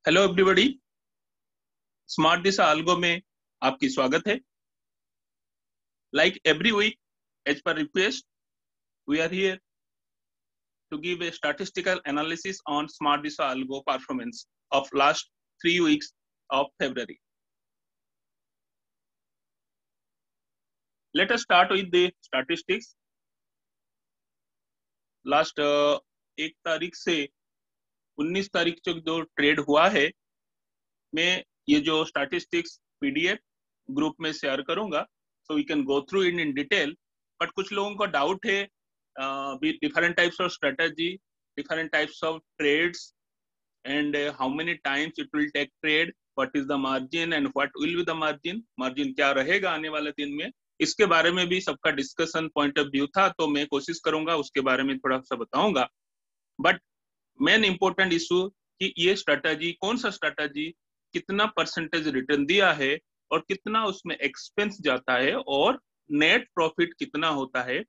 Hello everybody, smart Disha algo में आपकी स्वागत है। Like every week, as per request, we are here to give a statistical analysis on smart Disha algo performance of last 3 weeks of February. Let us start with the statistics. Last 1 तारीख से 19 तारीख तक जो trade हुआ है, मैं ये जो स्टैटिस्टिक्स पीडीएफ ग्रुप में शेयर करूंगा, so we can go through in detail. But कुछ लोगों का डाउट है different types of strategy, different types of trades, and how many times it will take trade, what is the margin and what will be the margin, margin क्या रहेगा आने वाले दिन में। इसके बारे में भी सबका डिस्कशन पॉइंट ऑफ व्यू था, तो मैं कोशिश करूंगा उसके बारे में थोड़ा सा बताऊंगा। बट मेन इंपॉर्टेंट इशू कि ये स्ट्रेटजी, कौन सा स्ट्रेटजी कितना परसेंटेज रिटर्न दिया है और कितना उसमें एक्सपेंस जाता है और नेट प्रॉफिट कितना होता है,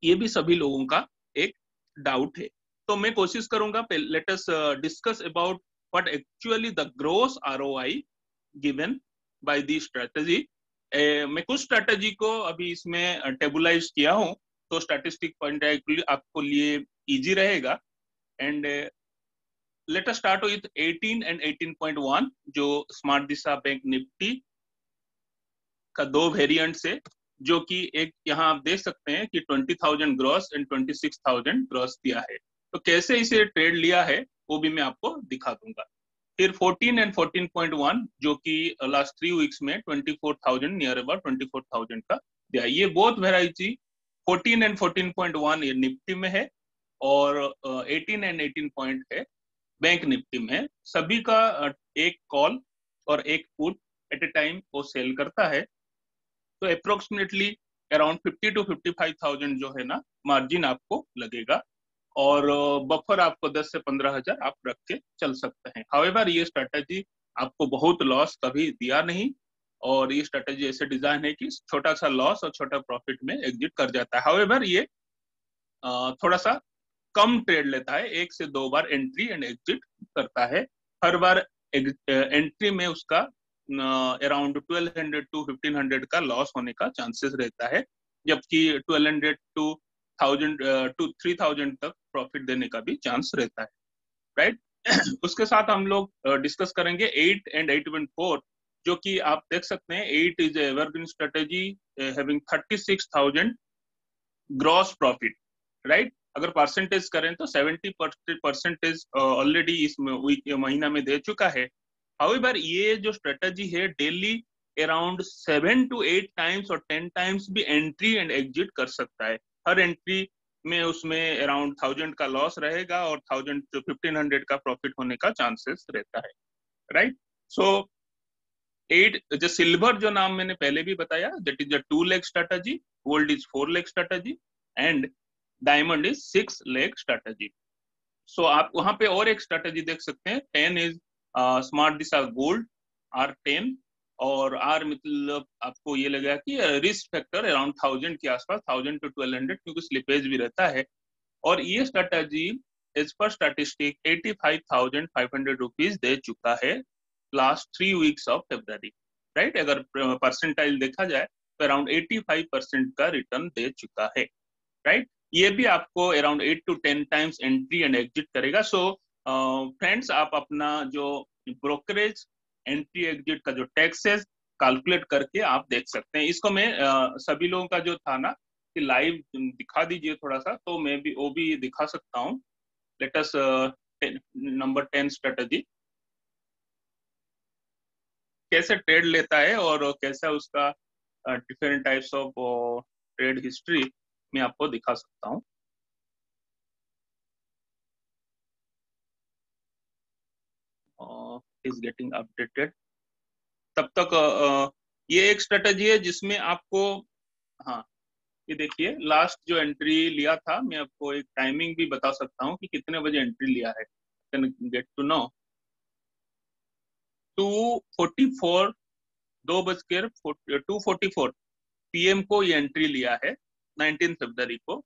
ये भी सभी लोगों का एक डाउट है। तो मैं कोशिश करूंगा, let us discuss about what actually the gross ROI given by the strategy. मैं कुछ स्ट्रेटजी को अभी इसमें टेबुलाइज किया हूं, तो स्टैटिस्टिक पॉइंट आपको लिए इजी रहेगा। And let us start with 18 and 18.1, जो स्मार्ट दिशा बैंक निफ्टी का दो वेरिएंट से, जो कि एक यहाँ आप देख सकते हैं कि 20,000 ग्रॉस एंड 26,000 ग्रॉस दिया है। तो कैसे इसे ट्रेड लिया है वो भी मैं आपको दिखा दूंगा। फिर 14 एंड 14.1, जो कि लास्ट 3 वीक्स में 24,000, नियर अबाउट 24,000 का दिया। ये बोथ वेराइटी 14 एंड 14.1 ये निफ्टी में है, और 18 एंड 18 पॉइंट है बैंक निफ्टी में। सभी का एक कॉल और एक पुट एट ए टाइम वो सेल करता है। तो अप्रोक्सीमेटली अराउंड 50 to 55,000 जो है ना मार्जिन आपको लगेगा, और बफर आपको 10 से 15,000 आप रख के चल सकते हैं। हाउएवर ये स्ट्रेटजी आपको बहुत लॉस कभी दिया नहीं, और ये स्ट्रेटजी ऐसे डिजाइन है कि छोटा सा लॉस और छोटा प्रॉफिट में एग्जिट कर जाता है। हाउएवर ये थोड़ा सा कम ट्रेड लेता है, 1 से 2 बार एंट्री एंड एग्जिट करता है। हर बार एंट्री में उसका अराउंड 1200 to 1500 का लॉस होने का चांसेस रहता है, जबकि 1200 to 1000 to 3000 तक प्रॉफिट देने का भी चांस रहता है, राइट। उसके साथ हम लोग डिस्कस करेंगे 8 एंड 8.4, जो कि आप देख सकते हैं 8 is evergreen strategy having 36,000 gross profit, right. अगर परसेंटेज करें तो 70% ऑलरेडी इस महीना में दे चुका है। हाउएवर ये जो स्ट्रेटजी है डेली अराउंड 7 to 8 टाइम्स और 10 टाइम्स भी एंट्री एंड एग्जिट कर सकता है। हर एंट्री में उसमें अराउंड 1000 का लॉस रहेगा और 1000 to 1500 का प्रॉफिट होने का चांसेस रहता है, राइट। सो 8 जो सिल्वर, जो नाम मैंने पहले भी बताया, that is a 2 leg strategy, gold is 4 leg strategy, and diamond is 6 leg strategy. So आप वहां पे और एक स्ट्रेटजी देख सकते हैं, 10 is smart Disha gold R10, और R मतलब आपको ये लगेगा कि रिस्क फैक्टर अराउंड 1000 के आसपास, 1000 to 1200, क्योंकि स्लिपेज भी रहता है। और ये स्ट्रेटजी एज पर स्टैटिस्टिक 85,500 रुपीज दे चुका है last 3 weeks of February, right. अगर परसेंटाइल देखा जाए तो अराउंड 85% का रिटर्न दे चुका है, राइट। ये भी आपको around 8 to 10 times entry and exit करेगा। सो फ्रेंड्स, आप अपना जो ब्रोकरेज एंट्री एग्जिट का जो टैक्स है कैलकुलेट करके आप देख सकते हैं। इसको मैं सभी लोगों का जो था ना कि लाइव दिखा दीजिए थोड़ा सा, तो मैं भी वो भी दिखा सकता हूँ। लेट अस नंबर 10 स्ट्रेटजी कैसे ट्रेड लेता है और कैसा उसका different types of trade history मैं आपको दिखा सकता हूँ। Is getting updated. तब तक ये एक स्ट्रेटजी है जिसमें आपको, हाँ, ये देखिए लास्ट जो एंट्री लिया था, मैं आपको एक टाइमिंग भी बता सकता हूँ कि कितने बजे एंट्री लिया है। Can get to know 2:44, 2:44 PM को ये एंट्री लिया है 19 फरवरी को।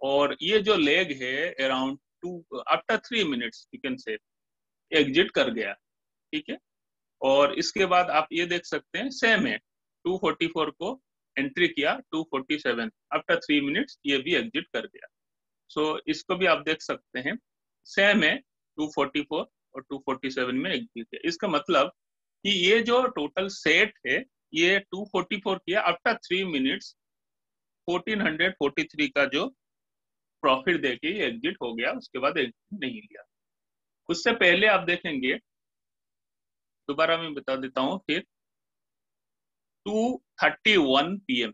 और ये जो लेग है around 2 after 3 minutes you can say exit कर गया, ठीक है। और इसके बाद आप ये देख सकते हैं सेम है, 244 को एंट्री किया, 247 आफ्टर 3 मिनट्स ये भी एग्जिट कर गया। सो इसको भी आप देख सकते हैं, सेम है, 244 और 247 में एग्जिट है। इसका मतलब कि ये जो टोटल सेट है ये 244 किया, आफ्टर 3 मिनट्स 1443 का जो प्रॉफिट देके ये एग्जिट हो गया, उसके बाद एग्जिट नहीं लिया। उससे पहले आप देखेंगे, दोबारा मैं बता देता हूँ फिर, 2:31 PM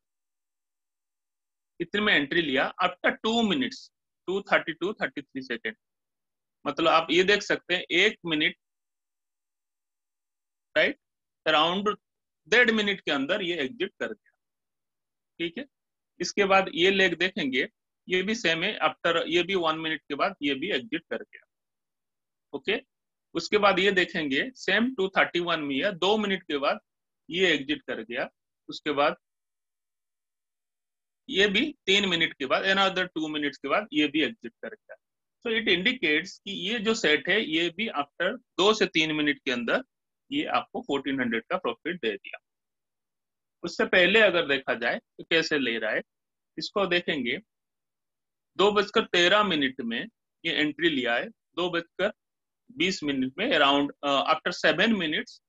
इतने में एंट्री लिया, आफ्टर 2 मिनट्स 2:32-33 मतलब आप ये देख सकते हैं 1 मिनट, राइट, अराउंड 1.5 मिनट के अंदर ये एग्जिट कर गया, ठीक है। इसके बाद ये लेग देखेंगे, ये भी सेम है, आफ्टर ये भी 1 मिनट के बाद ये भी एग्जिट कर गया, ओके। उसके बाद ये देखेंगे सेम 2:31 में है, 2 मिनट के बाद ये एग्जिट कर गया। उसके बाद ये भी 3 मिनट के बाद, अनदर 2 मिनट्स के बाद ये भी एग्जिट कर गया। सो इट इंडिकेट्स कि ये जो सेट है ये भी आफ्टर 2 से 3 मिनट के अंदर ये आपको 1400 का प्रॉफिट दे दिया। उससे पहले अगर देखा जाए तो कैसे ले रहा है, इसको देखेंगे, 2:13 में ये एंट्री लिया है, 2:20 में अराउंड आफ्टर 7 मिनट्स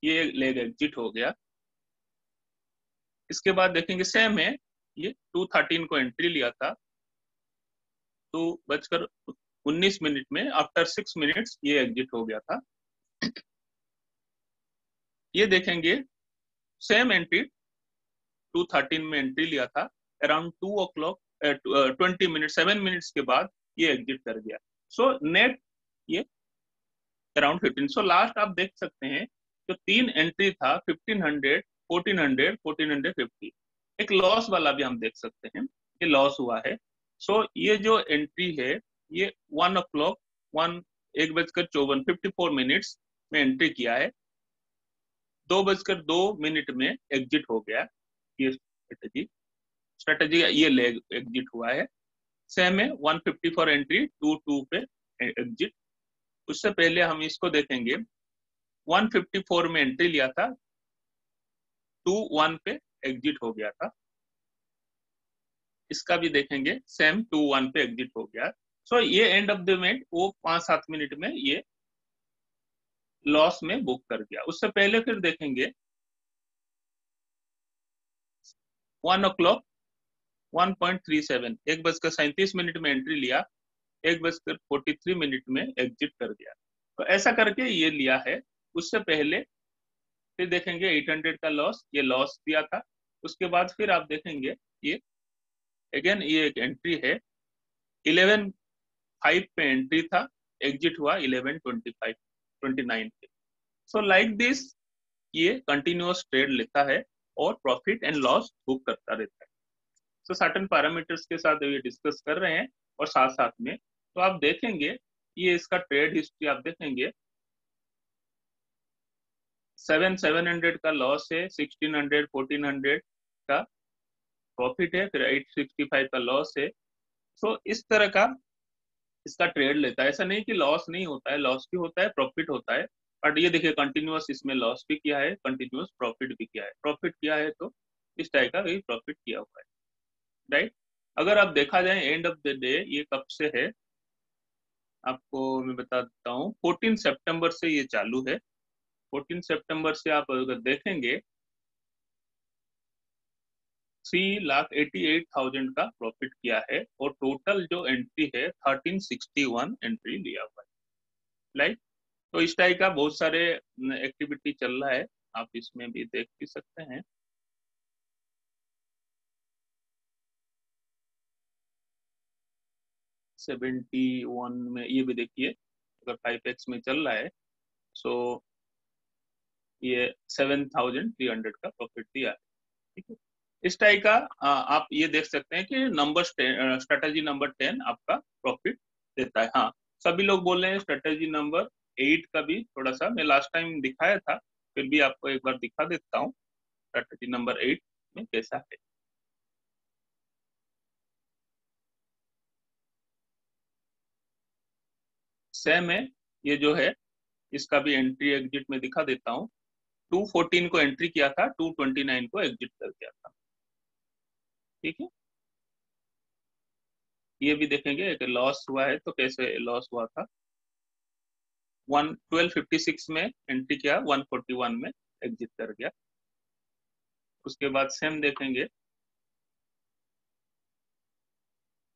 ये लेग एग्जिट हो गया। इसके बाद देखेंगे सेम है, ये 2:13 को एंट्री लिया था, 2:19 में आफ्टर 6 मिनट्स ये एग्जिट हो गया था। ये देखेंगे सेम एंट्री, 2:13 में एंट्री लिया था, अराउंड 2 o'clock 20 मिनट 7 मिनट्स के बाद ये एग्जिट कर गया। सो नेट ये अराउंड 15। सो लास्ट आप देख सकते हैं जो 3 एंट्री था, 1500, 1400, 1450, एक लॉस वाला भी हम देख सकते हैं, ये लॉस हुआ है। सो ये जो एंट्री है ये 1 o'clock 1:54 54 मिनट्स में एंट्री किया है, 2:02 में एग्जिट हो गया। ये स्ट्रेटेजी स्ट्रेटेजी ये लेग एग्जिट हुआ है। सेम है, 154 एंट्री 2:2 पे एग्जिट। उससे पहले हम इसको देखेंगे, 154 में एंट्री लिया था, 2:1 पे एग्जिट हो गया था। इसका भी देखेंगे, सेम 2:1 पे एग्जिट हो गया। सो ये एंड ऑफ द मिनट वो 5-7 मिनट में ये लॉस में बुक कर गया। उससे पहले फिर देखेंगे 1 o'clock 1.37 1:37 में एंट्री लिया, 1:43 में एग्जिट कर गया। तो ऐसा करके ये लिया है। उससे पहले फिर देखेंगे 800 का लॉस, ये लॉस दिया था। उसके बाद फिर आप देखेंगे ये अगेन ये एक एंट्री है, 11:05 पे एंट्री था, एग्जिट हुआ 11:29 पे। सो लाइक दिस ये कंटिन्यूअस ट्रेड लेता है और प्रॉफिट एंड लॉस बुक करता रहता है। सो सर्टेन पैरामीटर्स के साथ ये डिस्कस कर रहे हैं, और साथ साथ में तो आप देखेंगे ये इसका ट्रेड हिस्ट्री आप देखेंगे, 700 का लॉस है, 1600 1400 का प्रॉफिट है, फिर 865 का लॉस है। सो इस तरह का इसका ट्रेड लेता है। ऐसा नहीं कि लॉस नहीं होता है, लॉस भी होता है, प्रॉफिट होता है। बट ये देखिए कंटिन्यूअस इसमें लॉस भी किया है, कंटिन्यूअस प्रॉफिट भी किया है। प्रॉफिट किया है तो इस टाइप का भी प्रॉफिट किया हुआ है, राइट। अगर आप देखा जाए एंड ऑफ द डे ये कब से है, आपको मैं बता देता हूँ, 14 सितंबर से ये चालू है। 14 सितंबर से आप अगर देखेंगे 3,88,000 का प्रॉफिट किया है, और टोटल जो एंट्री है 1361 एंट्री लिया हुआ है, राइट। तो इस टाइप का बहुत सारे एक्टिविटी चल रहा है, आप इसमें भी देख भी सकते हैं। सेवेंटी वन में ये भी देखिए, अगर 5x में चल रहा है, सो ये 7,300 का प्रॉफिट दिया है, ठीक है। इस टाइप का आप ये देख सकते हैं कि नंबर स्ट्रेटेजी नंबर 10 आपका प्रॉफिट देता है। हाँ, सभी लोग बोल रहे हैं स्ट्रेटेजी नंबर 8 का भी थोड़ा सा, मैं लास्ट टाइम दिखाया था, फिर भी आपको एक बार दिखा देता हूँ स्ट्रेटेजी नंबर 8 में कैसा है। सेम है, ये जो है इसका भी एंट्री एग्जिट में दिखा देता हूँ। 214 को एंट्री किया था, 229 को एग्जिट कर दिया था। ठीक है, ये भी देखेंगे कि लॉस हुआ है तो कैसे लॉस हुआ था। 1256 में एंट्री किया, 141 में एग्जिट कर गया। उसके बाद सेम देखेंगे,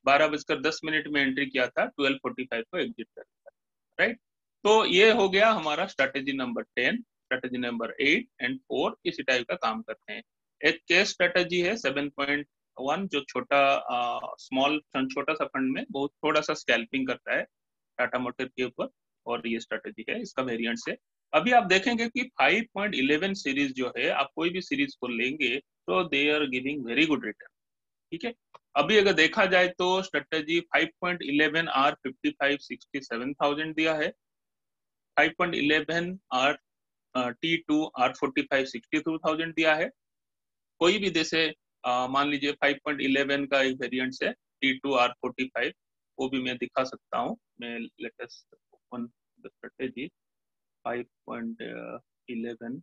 12:10 में एंट्री किया था, 1245 को एग्जिट कर गया। राइट, तो ये हो गया हमारा strategy number 10। Strategy number 8 and 4 इसी टाइप का काम करते हैं। एक केस स्ट्रेटेजी है 7.1 जो छोटा स्मॉल छोटा सा फंड में बहुत थोड़ा सा स्कैल्पिंग करता है टाटा मोटर के ऊपर, और ये स्ट्रेटेजी है, इसका वेरिएंट है। अभी आप देखेंगे कि 5.11 सीरीज जो है, आप कोई भी सीरीज को लेंगे तो they are giving very good return. ठीक है, अभी अगर देखा जाए तो स्ट्रेटेजी 5.11 आर 55,67,000 दिया है, 5.11 आर T2 आर 45,62,000 दिया है। कोई भी जैसे मान लीजिए 5.11 का एक वेरिएंट है T2 आर 45, वो भी मैं दिखा सकता हूँ। मैं latest open the strategy 5.11,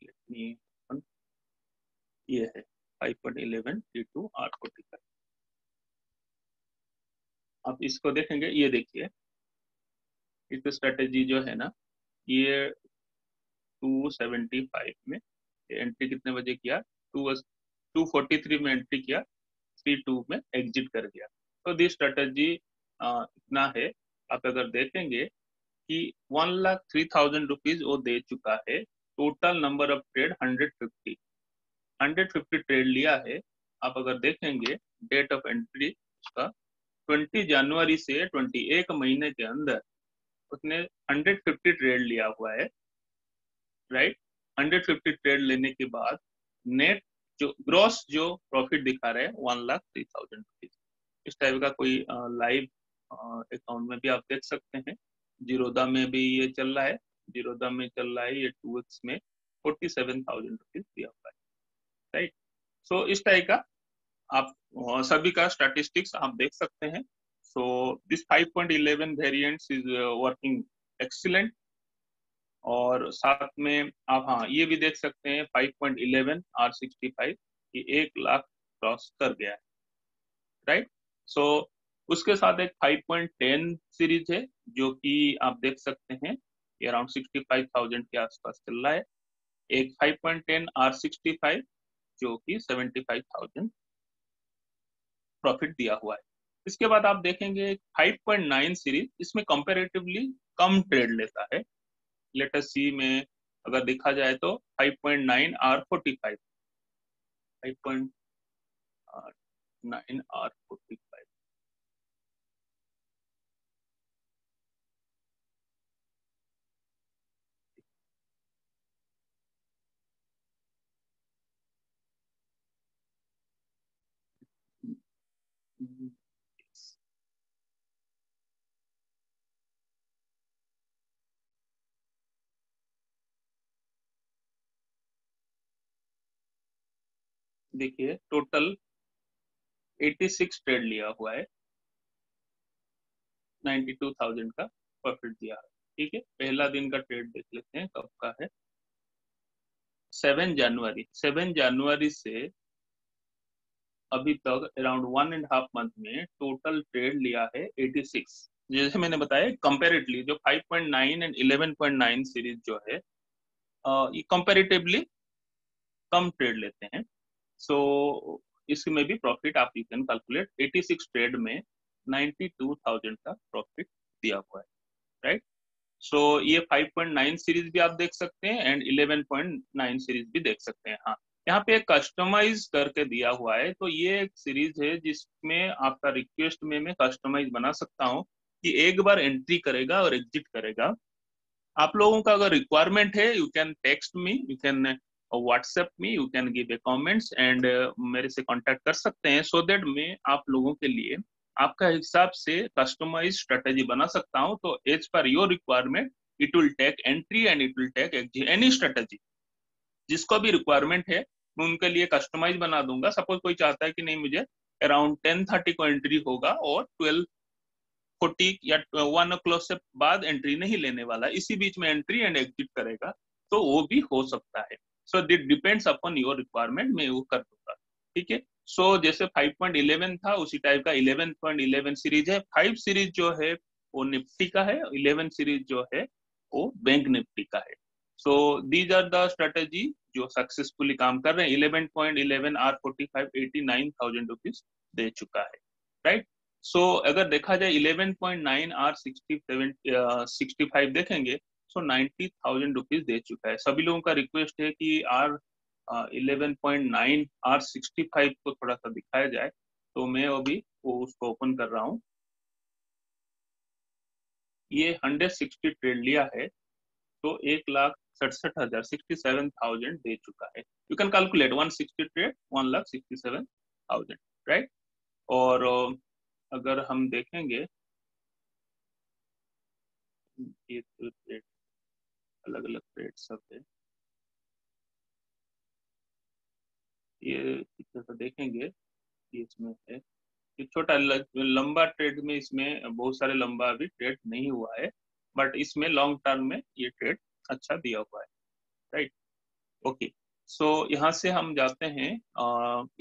let me open, ये है 5.11 T2 आर 45। आप इसको देखेंगे, ये देखिए इस स्ट्रेटेजी जो है ना, ये 275 में एंट्री कितने बजे किया, 243 में एंट्री किया, 32 में एग्जिट कर गया। तो दिस स्ट्रेटेजी इतना है। आप अगर देखेंगे कि 1,03,000 रुपीज वो दे चुका है। Total number of trade 150 trade लिया है। आप अगर देखेंगे डेट ऑफ एंट्री उसका 20 जनवरी से 21 महीने के अंदर उसने 150 ट्रेड लिया हुआ है। राइट, 150 ट्रेड लेने के बाद नेट जो ग्रॉस जो प्रॉफिट दिखा रहे हैं 1,03,000 रुपीज। इस टाइप का कोई लाइव अकाउंट में भी आप देख सकते हैं। जीरोधा में भी ये चल रहा है, जीरोधा में चल रहा है ये 2x में 47,000 रुपीज दिया हुआ है। राइट, सो इस टाइप का आप सभी का स्टैटिस्टिक्स आप देख सकते हैं। So this 5.11 variants is working excellent. और साथ में आप हाँ ये भी देख सकते हैं 5.11 R65 कि 1 लाख क्रॉस कर गया है। राइट, सो उसके साथ एक 5.10 सीरीज है जो कि आप देख सकते हैं अराउंड 65,000 के आसपास चल रहा है। एक 5.10 R65 जो कि 75,000 प्रॉफिट दिया हुआ है। इसके बाद आप देखेंगे 5.9 सीरीज, इसमें कंपैरेटिवली कम ट्रेड लेता है। लेट अस सी में अगर देखा जाए तो 5.9 R45, 5.9 R45 देखिए टोटल 86 ट्रेड लिया हुआ है, 92,000 का प्रॉफिट दिया है। ठीक है, पहला दिन का ट्रेड देख लेते हैं कब का है। 7 जनवरी से अभी तक अराउंड 1.5 मंथ में टोटल ट्रेड लिया है 86। जैसे मैंने बताया कंपेरेटिवली जो 5.9 एंड 11.9 सीरीज जो है ये कंपेरेटिवली कम ट्रेड लेते हैं। सो इसमें भी प्रॉफिट आप यू कैन कैलकुलेट, 86 ट्रेड में 92,000 का प्रॉफिट दिया हुआ है। राइट, सो ये 5.9 सीरीज भी आप देख सकते हैं एंड 11.9 सीरीज भी देख सकते हैं। हाँ, यहाँ पे कस्टमाइज करके दिया हुआ है, तो ये एक सीरीज है जिसमें आपका रिक्वेस्ट में मैं कस्टमाइज बना सकता हूँ कि एक बार एंट्री करेगा और एग्जिट करेगा। आप लोगों का अगर रिक्वायरमेंट है you can text me, you can WhatsApp me, you can give a comments and मेरे से कांटेक्ट कर सकते हैं सो दैट मैं आप लोगों के लिए आपका हिसाब से कस्टमाइज स्ट्रेटेजी बना सकता हूं। तो as per your requirement it will take entry and it will take any strategy. जिसको भी रिक्वायरमेंट है मैं उनके लिए कस्टमाइज बना दूंगा। सपोज कोई चाहता है कि नहीं मुझे अराउंड 10:30 को एंट्री होगा और 12 40 या 1 o'clock से बाद एंट्री नहीं लेने वाला, इसी बीच में एंट्री एंड एग्जिट करेगा, तो वो भी हो सकता है। So that depends upon your requirement, मैं वो कर दूंगा। ठीक है, सो जैसे 5.11 था उसी टाइप का 11.11 सीरीज है। 5 सीरीज जो है वो निफ्टी का है, 11 सीरीज जो है वो बैंक निफ्टी का है। So these are the strategy जो सक्सेसफुली काम कर रहे हैं। 11.11 R45 89,000 रुपीज दे चुका है, राइट। सो अगर देखा जाए 11.9 R65 देखेंगे, सो 90,000 रुपीज दे चुका है। सभी लोगों का रिक्वेस्ट है कि R11.9 R65 को थोड़ा सा दिखाया जाए, तो मैं अभी वो उसको ओपन कर रहा हूँ। ये 160 ट्रेड लिया है, तो 1,67,000 67,000 दे चुका है। You can calculate 160 trade 1,67,000, right. और अगर हम देखेंगे ये तो ट्रेड अलग अलग ट्रेड सब है, ये इस तरह देखेंगे, ये इसमें है ये छोटा लंबा ट्रेड में, इसमें बहुत सारे लंबा अभी ट्रेड नहीं हुआ है, बट इसमें लॉन्ग टर्म में ये ट्रेड अच्छा दिया हुआ है, राइट। ओके, सो यहाँ से हम जाते हैं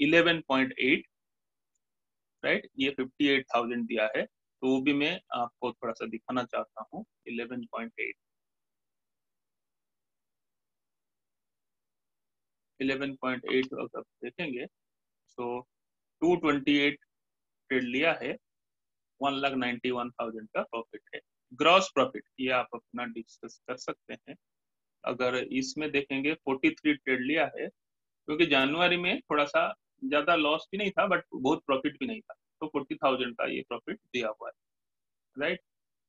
11.8, राइट। ये 58,000 दिया है, तो वो भी मैं आपको थोड़ा सा दिखाना चाहता हूँ। 11.8 अगर देखेंगे, सो 228 ट्रेड लिया है, 1,91,000 का प्रॉफिट है। ग्रॉस प्रॉफिट ये आप अपना डिस्कस कर सकते हैं। अगर इसमें देखेंगे 43 ट्रेड लिया है, क्योंकि जनवरी में थोड़ा सा ज्यादा लॉस भी नहीं था बट बहुत प्रॉफिट भी नहीं था, तो 40,000 का ये प्रॉफिट दिया हुआ है, राइट।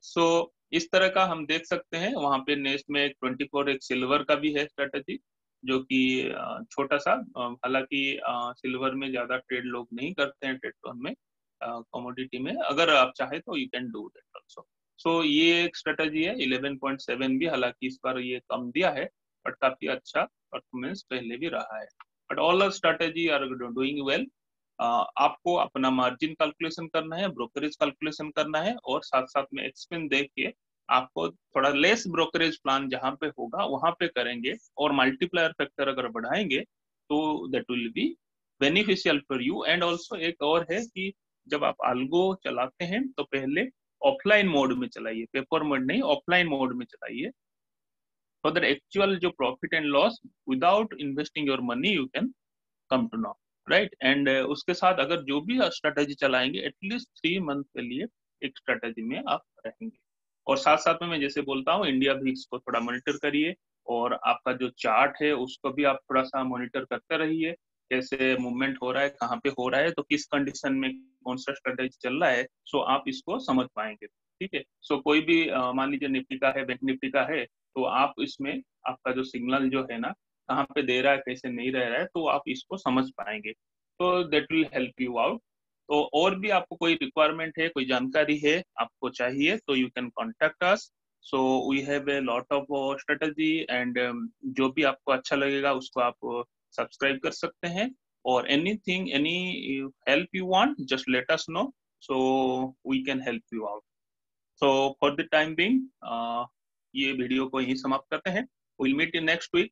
सो इस तरह का हम देख सकते हैं। वहां पे नेक्स्ट में 24 एक सिल्वर का भी है स्ट्रेटेजी, जो कि छोटा सा, हालांकि सिल्वर में ज्यादा ट्रेड लोग नहीं करते हैं, ट्रेड में कमोडिटी में। अगर आप चाहे तो you can do that also. So ये एक स्ट्रेटेजी है 11.7 भी, हालांकि इस बार ये कम दिया है, बट काफी अच्छा परफॉर्मेंस पहले भी रहा है। But all strategy are doing well. आपको अपना मार्जिन कैलकुलेशन करना है, ब्रोकरेज कैलकुलेशन करना है, और साथ साथ में एक्सपेंस देख के आपको थोड़ा लेस ब्रोकरेज प्लान जहां पे होगा वहां पे करेंगे, और मल्टीप्लायर फैक्टर अगर बढ़ाएंगे तो that will be beneficial for you. And also एक और है कि जब आप अल्गो चलाते हैं तो पहले ऑफलाइन मोड में चलाइए, पेपर मोड नहीं, ऑफलाइन मोड में चलाइए, so that actual जो profit and loss without investing your money you can come to know, right. And उसके साथ अगर जो भी स्ट्रेटेजी चलाएंगे एटलीस्ट 3 मंथ के लिए एक स्ट्रेटेजी में आप रहेंगे। और साथ साथ में मैं जैसे बोलता हूँ, इंडिया भी इसको थोड़ा मॉनिटर करिए, और आपका जो चार्ट है उसको भी आप थोड़ा सा मॉनिटर करते रहिए, कैसे मूवमेंट हो रहा है, कहाँ पे हो रहा है, तो किस कंडीशन में कौन सा स्ट्रेटेजी चल रहा है, सो आप इसको समझ पाएंगे। ठीक है, सो कोई भी मान लीजिए निफ्टी का है, बैंक निफ्टी का है, तो आप इसमें आपका जो सिग्नल जो है ना, कहाँ पे दे रहा है, कैसे नहीं रह रहा है, तो आप इसको समझ पाएंगे, तो that will help you out. तो और भी आपको कोई रिक्वायरमेंट है, कोई जानकारी है आपको चाहिए, तो you can contact us. So we have a lot of strategy, and जो भी आपको अच्छा लगेगा उसको आप सब्सक्राइब कर सकते हैं, और anything any help you want just let us know, so we can help you out. So for the time being ये वीडियो को यहीं समाप्त करते हैं। Will meet in next week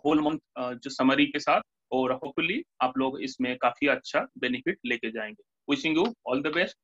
whole month जो समरी के साथ, और होपफुली आप लोग इसमें काफी अच्छा बेनिफिट लेके जाएंगे। Wishing you all the best.